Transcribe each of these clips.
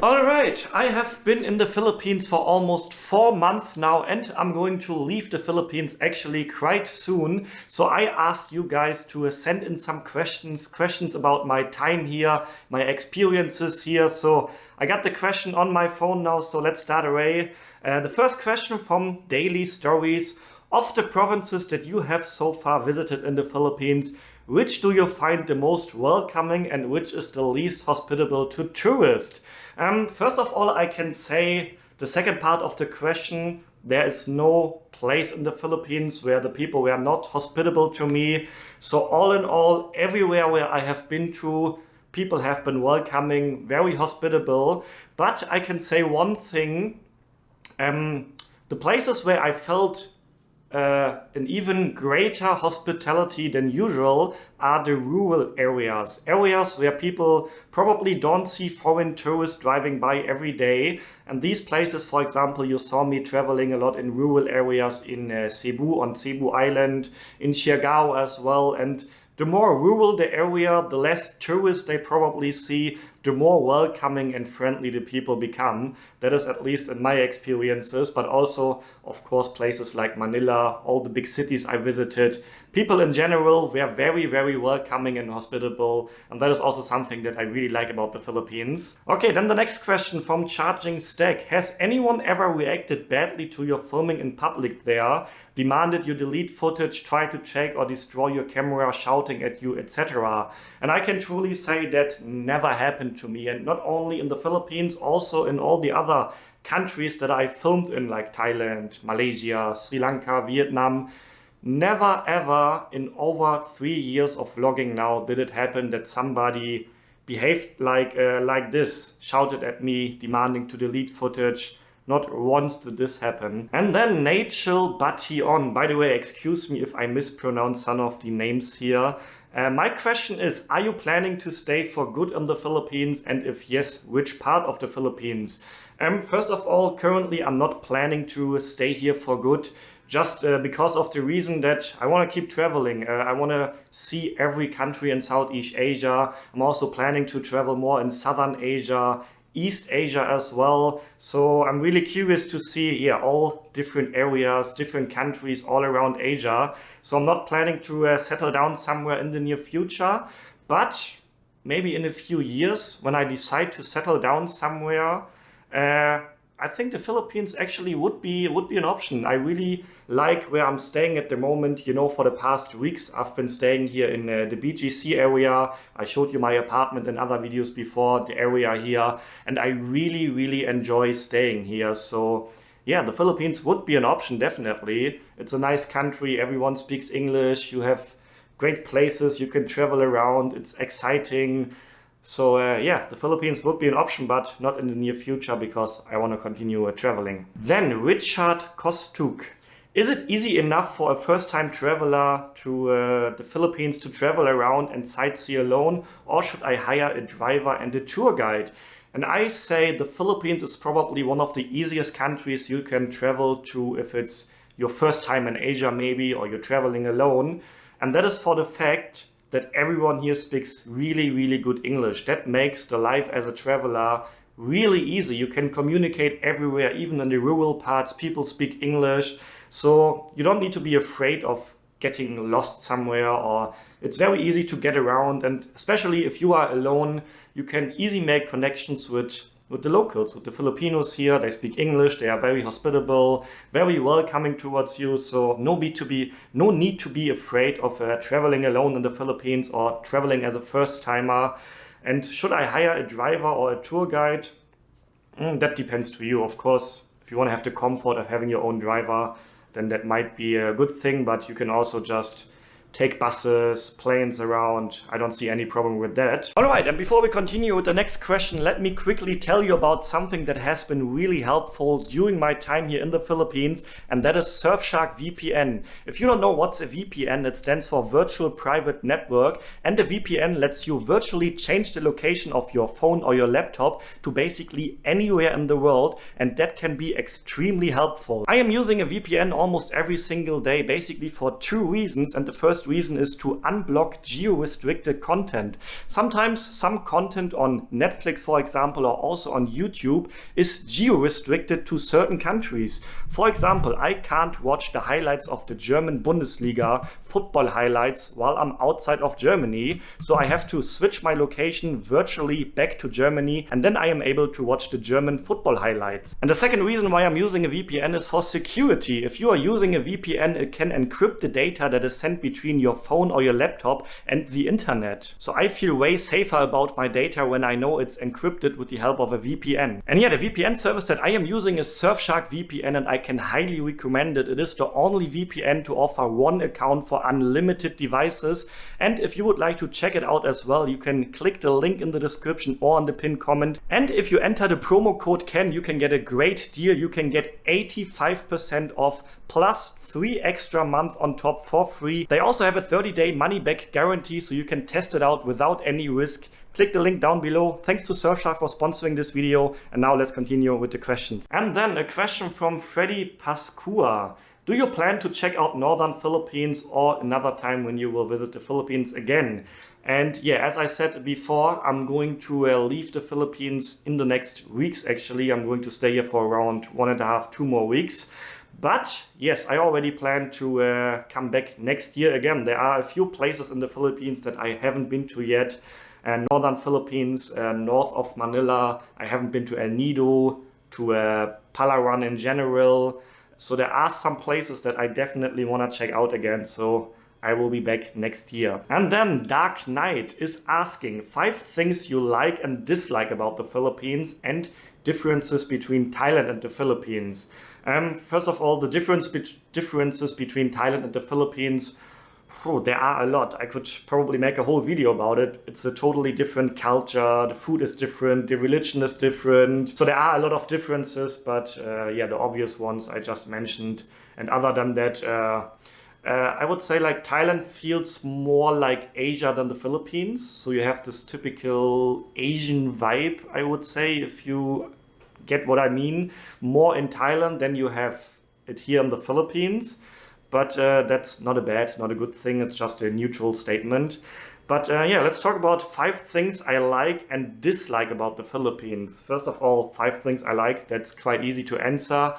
Alright, I have been in the Philippines for almost 4 months now, and I'm going to leave the Philippines actually quite soon. So I asked you guys to send in some questions about my time here, my experiences here. So I got the question on my phone now, so let's start away. The first question from Daily Stories: of the provinces that you have so far visited in the Philippines, which do you find the most welcoming and which is the least hospitable to tourists? First of all, I can say the second part of the question, there is no place in the Philippines where the people were not hospitable to me. So all in all, everywhere where I have been to, people have been welcoming, very hospitable. But I can say one thing, the places where I felt an even greater hospitality than usual are the rural areas. Areas where people probably don't see foreign tourists driving by every day. And these places, for example, you saw me traveling a lot in rural areas in Cebu, on Cebu Island, in Siargao as well. And the more rural the area, the less tourists they probably see, the more welcoming and friendly the people become. That is at least in my experiences, but also, of course, places like Manila, all the big cities I visited. People in general were very, very welcoming and hospitable, and that is also something that I really like about the Philippines. Okay, then the next question from Charging Stack. Has anyone ever reacted badly to your filming in public there, demanded you delete footage, tried to check or destroy your camera, shouting at you, etc.? And I can truly say that never happened to me, and not only in the Philippines, also in all the other countries that I filmed in, like Thailand, Malaysia, Sri Lanka, Vietnam. Never ever in over 3 years of vlogging now did it happen that somebody behaved like this, shouted at me, demanding to delete footage. Not once did this happen. And then Nachel Bation. By the way, excuse me if I mispronounce some of the names here. My question is, are you planning to stay for good in the Philippines? And if yes, which part of the Philippines? First of all, currently I'm not planning to stay here for good. Just because of the reason that I want to keep traveling. I want to see every country in Southeast Asia. I'm also planning to travel more in Southern Asia, East Asia as well. So I'm really curious to see all different areas, different countries all around Asia. So I'm not planning to settle down somewhere in the near future, but maybe in a few years when I decide to settle down somewhere, I think the Philippines actually would be an option. I really like where I'm staying at the moment. You know, for the past weeks, I've been staying here in the BGC area. I showed you my apartment in other videos before, the area here, and I really, really enjoy staying here. So yeah, the Philippines would be an option, definitely. It's a nice country. Everyone speaks English. You have great places. You can travel around. It's exciting. So yeah, the Philippines would be an option, but not in the near future because I want to continue traveling. Then Richard Kostuk. Is it easy enough for a first-time traveler to the Philippines to travel around and sightsee alone, or should I hire a driver and a tour guide? And I say the Philippines is probably one of the easiest countries you can travel to if it's your first time in Asia maybe, or you're traveling alone. And that is for the fact that everyone here speaks really, really good English. That makes the life as a traveler really easy. You can communicate everywhere, even in the rural parts, people speak English. So you don't need to be afraid of getting lost somewhere, or it's very easy to get around. And especially if you are alone, you can easily make connections with the locals, with the Filipinos here. They speak English, they are very hospitable, very welcoming towards you. So no need to be afraid of traveling alone in the Philippines or traveling as a first-timer. And should I hire a driver or a tour guide? That depends to you, of course. If you want to have the comfort of having your own driver, then that might be a good thing, but you can also just take buses, planes around. I don't see any problem with that. Alright, and before we continue with the next question, let me quickly tell you about something that has been really helpful during my time here in the Philippines, and that is Surfshark VPN. If you don't know what's a VPN, it stands for Virtual Private Network, and a VPN lets you virtually change the location of your phone or your laptop to basically anywhere in the world, and that can be extremely helpful. I am using a VPN almost every single day, basically for two reasons, and the first first reason is to unblock geo-restricted content. Sometimes some content on Netflix, for example, or also on YouTube is geo-restricted to certain countries. For example, I can't watch the highlights of the German Bundesliga football highlights while I'm outside of Germany, so I have to switch my location virtually back to Germany, and then I am able to watch the German football highlights. And the second reason why I'm using a VPN is for security. If you are using a VPN, it can encrypt the data that is sent between your phone or your laptop and the internet. So I feel way safer about my data when I know it's encrypted with the help of a VPN. And yeah, the VPN service that I am using is Surfshark VPN, and I can highly recommend it. It is the only VPN to offer one account for unlimited devices. And if you would like to check it out as well, you can click the link in the description or on the pinned comment. And if you enter the promo code Ken, you can get a great deal. You can get 85% off plus 3 extra months on top for free. They also have a 30-day money-back guarantee, so you can test it out without any risk. Click the link down below. Thanks to Surfshark for sponsoring this video. And now let's continue with the questions. And then a question from Freddy Pascua. Do you plan to check out Northern Philippines or another time when you will visit the Philippines again? And yeah, as I said before, I'm going to leave the Philippines in the next weeks. Actually, I'm going to stay here for around 1.5, 2 more weeks. But yes, I already plan to come back next year again. There are a few places in the Philippines that I haven't been to yet. Northern Philippines, north of Manila. I haven't been to El Nido, to Palawan in general. So there are some places that I definitely want to check out again. So I will be back next year. And then Dark Knight is asking 5 things you like and dislike about the Philippines and differences between Thailand and the Philippines. First of all, the differences between Thailand and the Philippines, there are a lot. I could probably make a whole video about it. It's a totally different culture. The food is different. The religion is different. So there are a lot of differences, but yeah, the obvious ones I just mentioned. And other than that, I would say like Thailand feels more like Asia than the Philippines. So you have this typical Asian vibe, I would say, if you get what I mean. More in Thailand than you have it here in the Philippines. But that's not a good thing. It's just a neutral statement. But yeah, let's talk about 5 things I like and dislike about the Philippines. First of all, 5 things I like. That's quite easy to answer.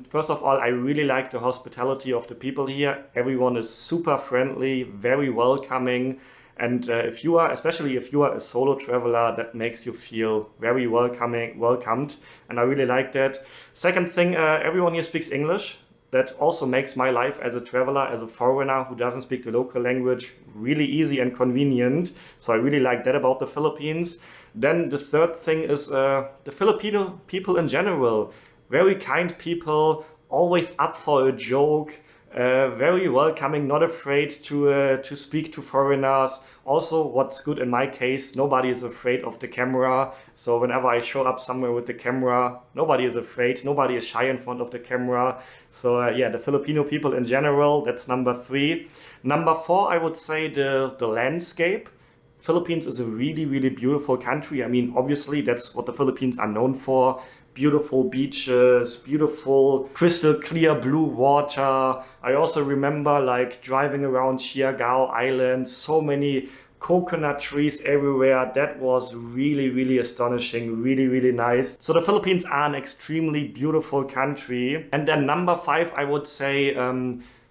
First of all, I really like the hospitality of the people here. Everyone is super friendly, very welcoming. And especially if you are a solo traveler, that makes you feel very welcomed. And I really like that. Second thing, everyone here speaks English. That also makes my life as a traveler, as a foreigner who doesn't speak the local language, really easy and convenient. So I really like that about the Philippines. Then the third thing is the Filipino people in general. Very kind people, always up for a joke. Very welcoming, not afraid to speak to foreigners. Also, what's good in my case, nobody is afraid of the camera. So whenever I show up somewhere with the camera, nobody is afraid, nobody is shy in front of the camera. So yeah, the Filipino people in general, that's number 3. Number 4, I would say the landscape. Philippines is a really, really beautiful country. I mean, obviously, that's what the Philippines are known for. Beautiful beaches, beautiful crystal clear blue water. I also remember like driving around Siargao Island, so many coconut trees everywhere. That was really, really astonishing, really, really nice. So the Philippines are an extremely beautiful country. And then number 5, I would say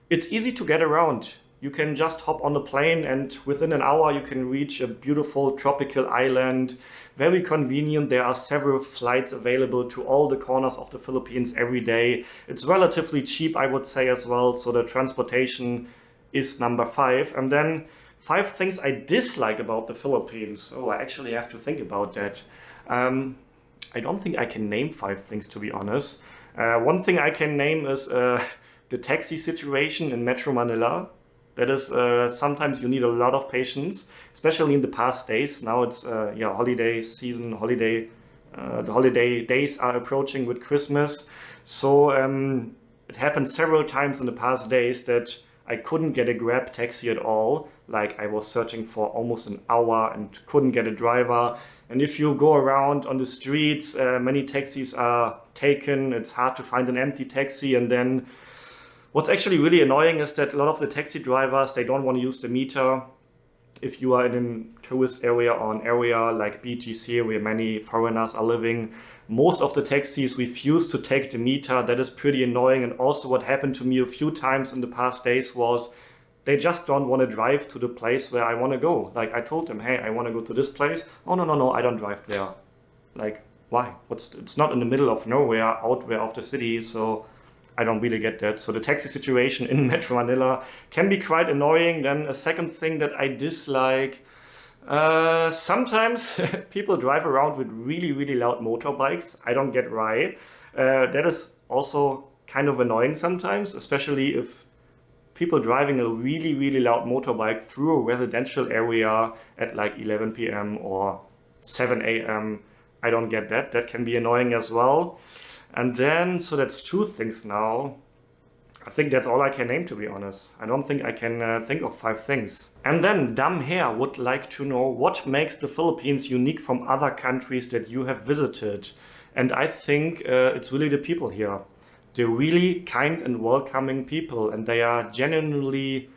it's easy to get around. You can just hop on a plane and within an hour you can reach a beautiful tropical island. Very convenient. There are several flights available to all the corners of the Philippines every day. It's relatively cheap, I would say, as well. So the transportation is number 5. And then 5 things I dislike about the Philippines. Oh, I actually have to think about that. I don't think I can name 5 things, to be honest. One thing I can name is the taxi situation in Metro Manila. That is, sometimes you need a lot of patience, especially in the past days. Now it's holiday season, the holiday days are approaching with Christmas. So it happened several times in the past days that I couldn't get a Grab taxi at all. Like I was searching for almost an hour and couldn't get a driver. And if you go around on the streets, many taxis are taken. It's hard to find an empty taxi, and then What's actually really annoying is that a lot of the taxi drivers, they don't want to use the meter. If you are in a tourist area or an area like BGC where many foreigners are living, most of the taxis refuse to take the meter. That is pretty annoying. And also what happened to me a few times in the past days was they just don't want to drive to the place where I want to go. Like I told them, hey, I want to go to this place. Oh, no, I don't drive there. Like, why? It's not in the middle of nowhere, out there of the city, so I don't really get that. So the taxi situation in Metro Manila can be quite annoying. Then a second thing that I dislike, sometimes people drive around with really, really loud motorbikes. I don't get why. That is also kind of annoying sometimes, especially if people driving a really, really loud motorbike through a residential area at like 11 p.m. or 7 a.m. I don't get that. That can be annoying as well. And then, so that's two things now. I think that's all I can name, to be honest. I don't think I can think of 5 things. And then Dumb Hair would like to know what makes the Philippines unique from other countries that you have visited. And I think it's really the people here. They're really kind and welcoming people, and they are genuinely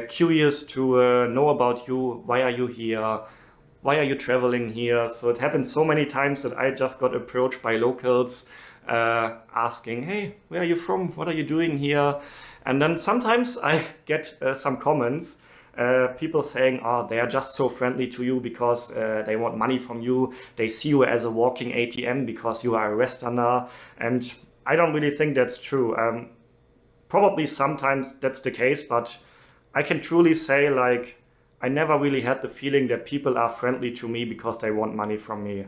curious to know about you. Why are you here? Why are you traveling here? So it happened so many times that I just got approached by locals asking, hey, where are you from? What are you doing here? And then sometimes I get some comments, people saying, oh, they are just so friendly to you because they want money from you. They see you as a walking ATM because you are a Westerner. And I don't really think that's true. Probably sometimes that's the case, but I can truly say, like, I never really had the feeling that people are friendly to me because they want money from me.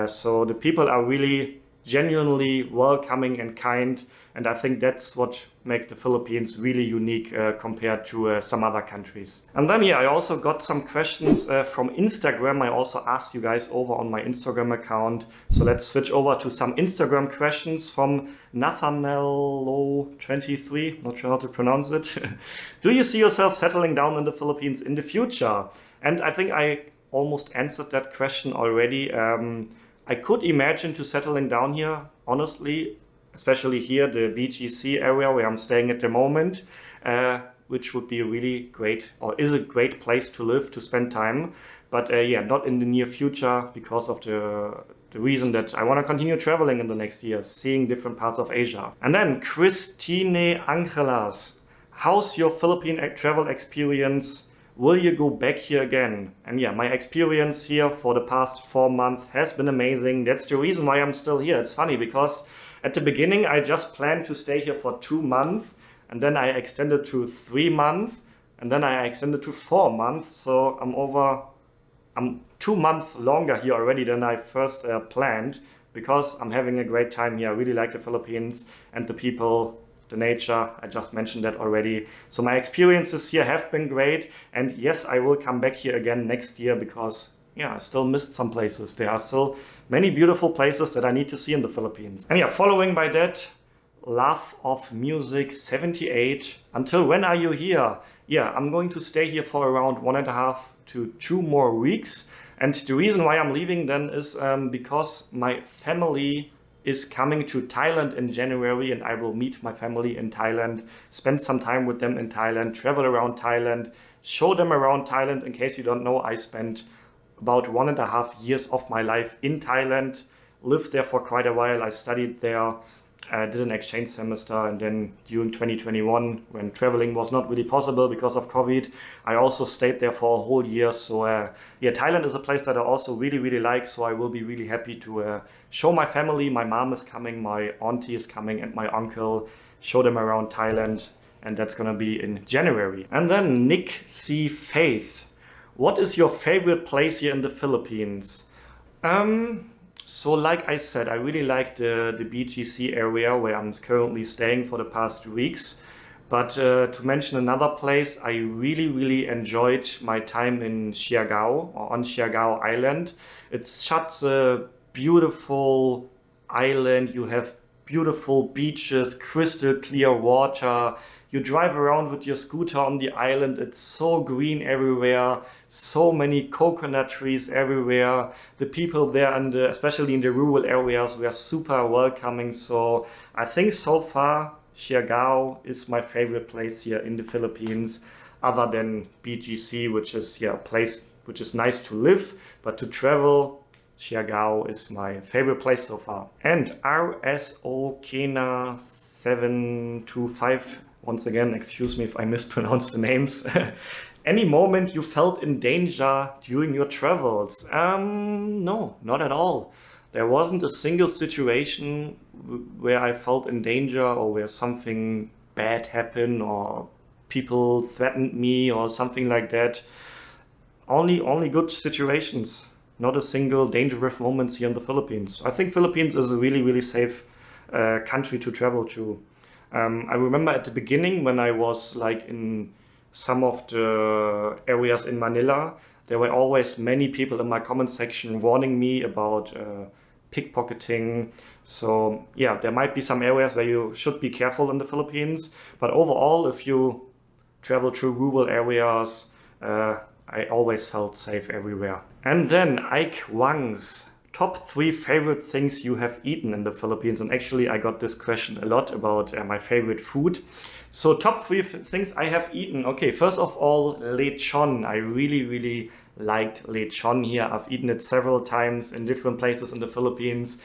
So the people are really genuinely welcoming and kind, and I think that's what makes the Philippines really unique compared to some other countries. And then I also got some questions from Instagram. I also asked you guys over on my Instagram account. So let's switch over to some Instagram questions from Nathaniel23, not sure how to pronounce it. Do you see yourself settling down in the Philippines in the future? And I think I almost answered that question already. I could imagine to settling down here, honestly, especially here, the BGC area where I'm staying at the moment, which would be a really great, or is a great place to live, to spend time. But not in the near future because of the reason that I want to continue traveling in the next years, seeing different parts of Asia. And then Christine Angelas, how's your Philippine travel experience? Will you go back here again? And my experience here for the past 4 months has been amazing. That's the reason why I'm still here. It's funny because at the beginning I just planned to stay here for 2 months, and then I extended to 3 months, and then I extended to 4 months. So I'm 2 months longer here already than I first planned, because I'm having a great time here. I really like the Philippines and the people, the nature. I just mentioned that already. So my experiences here have been great, and yes, I will come back here again next year because I still missed some places. There are still many beautiful places that I need to see in the Philippines. And following by that, Love of Music 78. Until when are you here? I'm going to stay here for around 1.5 to 2 more weeks. And the reason why I'm leaving then is because my family is coming to Thailand in January, and I will meet my family in Thailand, spend some time with them in Thailand, travel around Thailand, show them around Thailand. In case you don't know, I spent about 1.5 years of my life in Thailand, lived there for quite a while. I studied there, did an exchange semester, and then during 2021, when traveling was not really possible because of COVID, I also stayed there for a whole year. So Thailand is a place that I also really, really like, so I will be really happy to show my family. My mom is coming, my auntie is coming, and my uncle, show them around Thailand, and that's gonna be in January. And then Nick C. Faith, what is your favorite place here in the Philippines? So like I said, I really like the BGC area where I'm currently staying for the past weeks. But to mention another place, I really, really enjoyed my time in Siargao, or on Siargao Island. It's such a beautiful island. You have beautiful beaches, crystal clear water. You drive around with your scooter on the island. It's so green everywhere, so many coconut trees everywhere. The people there, especially in the rural areas, were super welcoming. So I think so far Siargao is my favorite place here in the Philippines, other than BGC, which is a place which is nice to live, but to travel, Siargao is my favorite place so far. And RSO Kena 725, once again, excuse me if I mispronounce the names. Any moment you felt in danger during your travels? No, not at all. There wasn't a single situation where I felt in danger or where something bad happened or people threatened me or something like that. Only good situations. Not a single dangerous moments here in the Philippines. I think Philippines is a really, really safe country to travel to. I remember at the beginning when I was like in some of the areas in Manila, there were always many people in my comment section warning me about pickpocketing. So yeah, there might be some areas where you should be careful in the Philippines. But overall, if you travel through rural areas, I always felt safe everywhere. And then Ike Wang's top 3 favorite things you have eaten in the Philippines. And actually I got this question a lot about my favorite food. So top 3 things I have eaten. Okay, first of all, lechon. I really liked lechon here. I've eaten it several times in different places in the Philippines.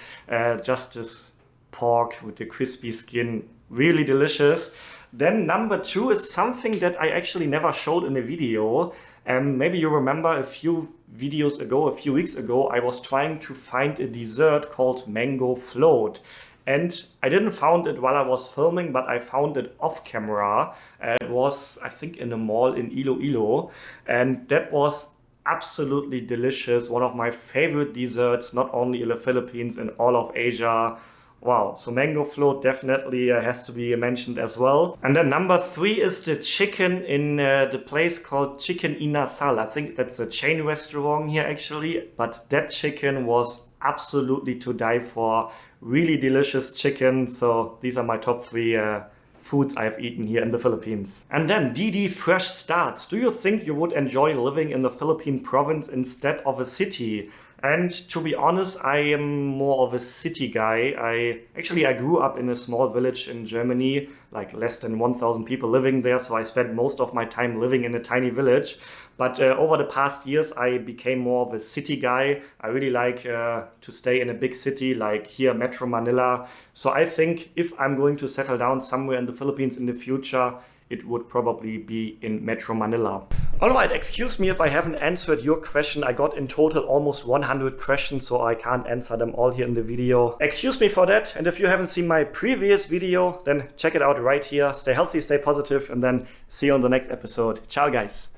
Just this pork with the crispy skin, really delicious. Then number 2 is something that I actually never showed in a video. Maybe you remember a few videos ago, a few weeks ago, I was trying to find a dessert called mango float. And I didn't found it while I was filming, but I found it off camera. It was, I think, in a mall in Iloilo. And that was absolutely delicious. One of my favorite desserts, not only in the Philippines, in all of Asia. Wow, so mango float definitely has to be mentioned as well. And then number 3 is the chicken in the place called Chicken Inasal. I think that's a chain restaurant here actually, but that chicken was absolutely to die for. Really delicious chicken. So these are my top 3 foods I've eaten here in the Philippines. And then DD Fresh Starts. Do you think you would enjoy living in the Philippine province instead of a city? And to be honest, I am more of a city guy. I grew up in a small village in Germany, like less than 1,000 people living there. So I spent most of my time living in a tiny village. But over the past years, I became more of a city guy. I really like to stay in a big city, like here, Metro Manila. So I think if I'm going to settle down somewhere in the Philippines in the future, it would probably be in Metro Manila. Alright, excuse me if I haven't answered your question. I got in total almost 100 questions, so I can't answer them all here in the video. Excuse me for that, and if you haven't seen my previous video, then check it out right here. Stay healthy, stay positive, and then see you on the next episode. Ciao guys!